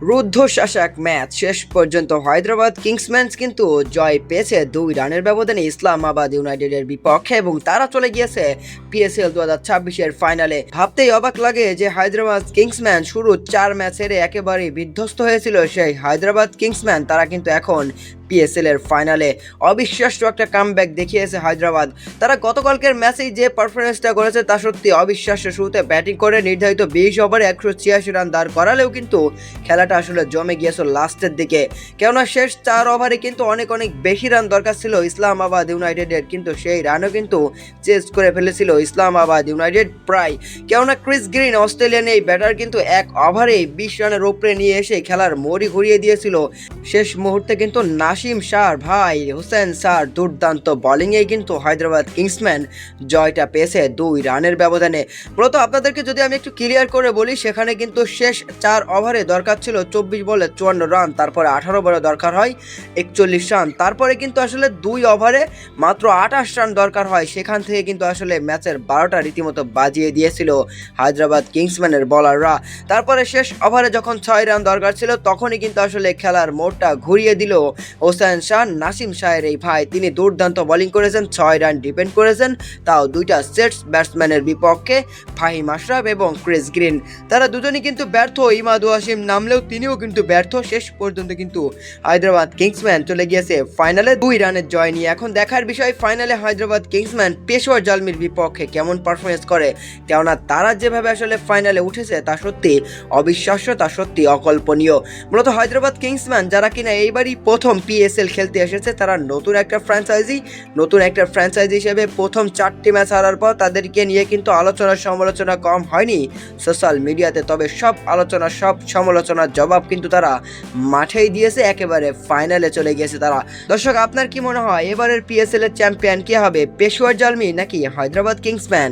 রুদ্ধশ্বাস এক ম্যাচ শেষ পর্যন্ত হায়দ্রাবাদ কিংসম্যানস কিন্তু জয় পেয়েছে 2 রানের ব্যবধানে ইসলামাবাদ ইউনাইটেডের বিপক্ষে এবং তারা চলে গিয়েছে পিএসএল 2026-এর ফাইনালে। ভাবতেই অবাক লাগে যে হায়দ্রাবাদ কিংসম্যান শুরু 4 ম্যাচ হেরে একেবারেই বিধ্বস্ত হয়েছিল সেই হায়দ্রাবাদ কিংসম্যান তারা কিন্তু এখন পিএসএল এর ফাইনালে অবিশ্বাস্য একটা কামব্যাক দেখিয়েছে হায়দ্রাবাদ। তারা গতকালকের ম্যাচেই যে পারফরমেন্সটা করেছে তা সত্যি অবিশ্বাস্য। শুরুতে ব্যাটিং করে নির্ধারিত 20 ওভারে 186 রান দাঁড় করালেও কিন্তু খেলাটা আসলে জমে গিয়েছিল লাস্টের দিকে, কেননা শেষ 4 ওভারে কিন্তু অনেক বেশি রান দরকার ছিল ইসলামাবাদ ইউনাইটেডের, কিন্তু সেই রানও কিন্তু চেস করে ফেলেছিল ইসলামাবাদ ইউনাইটেড প্রায়। কেননা ক্রিস গ্রিন অস্ট্রেলিয়ান এই ব্যাটার কিন্তু 1 ওভারে 20 রানের উপরে নিয়ে এসে খেলার মোড়ই ঘুরিয়ে দিয়েছিল। শেষ মুহূর্তে কিন্তু নাসিম শাহ ভাই হোসেন স্যার দুর্দান্ত বোলিংয়ে কিন্তু হায়দ্রাবাদ কিংসম্যান জয়টা পেয়েছে 2 রানের ব্যবধানে। মূলত আপনাদেরকে যদি আমি একটু ক্লিয়ার করে বলি, সেখানে কিন্তু শেষ 4 ওভারে দরকার ছিল 24 বলে 54 রান, তারপরে 18 বলে দরকার হয় 41 রান, তারপরে কিন্তু আসলে 2 ওভারে মাত্র 28 রান দরকার হয়। সেখান থেকে কিন্তু আসলে ম্যাচের 12টা রীতিমতো বাজিয়ে দিয়েছিল হায়দ্রাবাদ কিংসম্যানের বলাররা। তারপরে শেষ ওভারে যখন 6 রান দরকার ছিল তখনই কিন্তু আসলে খেলার মোড়টা ঘুরিয়ে দিল হোসেন শাহ নাসিম শাহের এই ভাই। তিনি দুর্দান্ত বোলিং করেছেন, 6 রান ডিপেন্ড করেছেন, তাও 2টা সেটস ব্যাটসম্যানের বিপক্ষে ফাহিম আশরাফ এবং ক্রিস গ্রিন। তারা দুজনই কিন্তু ব্যর্থ। ইমাদু হাশিম নামলেও তিনিও কিন্তু ব্যর্থ। শেষ পর্যন্ত কিন্তু হায়দ্রাবাদ কিংসম্যান চলে গিয়েছে ফাইনালে 2 রানের জয় নিয়ে। এখন দেখার বিষয় ফাইনালে হায়দ্রাবাদ কিংসম্যান পেশোয়ার জালমির বিপক্ষে কেমন পারফরমেন্স করে, কেননা তারা যেভাবে আসলে ফাইনালে উঠেছে তা সত্যি অবিশ্বাস্য, তা সত্যি অকল্পনীয়। মূলত হায়দ্রাবাদ কিংসম্যান যারা কিনা এইবারই প্রথম পিএসএল খেলতে এসেছে, তারা নতুন একটা ফ্র্যাঞ্চাইজি হিসেবে প্রথম 4টি ম্যাচ হারার পর তাদেরকে নিয়ে কিন্তু সমালোচনা কম হয়নি সোশ্যাল মিডিয়াতে। তবে সব আলোচনা সব সমালোচনার জবাব কিন্তু তারা মাঠেই দিয়েছে, একেবারে ফাইনালে চলে গিয়েছে তারা। দর্শক, আপনার কি মনে হয় এবারের পিএসএল এর চ্যাম্পিয়ন কে হবে, পেশোয়ার জালমি নাকি হায়দ্রাবাদ কিংসম্যান?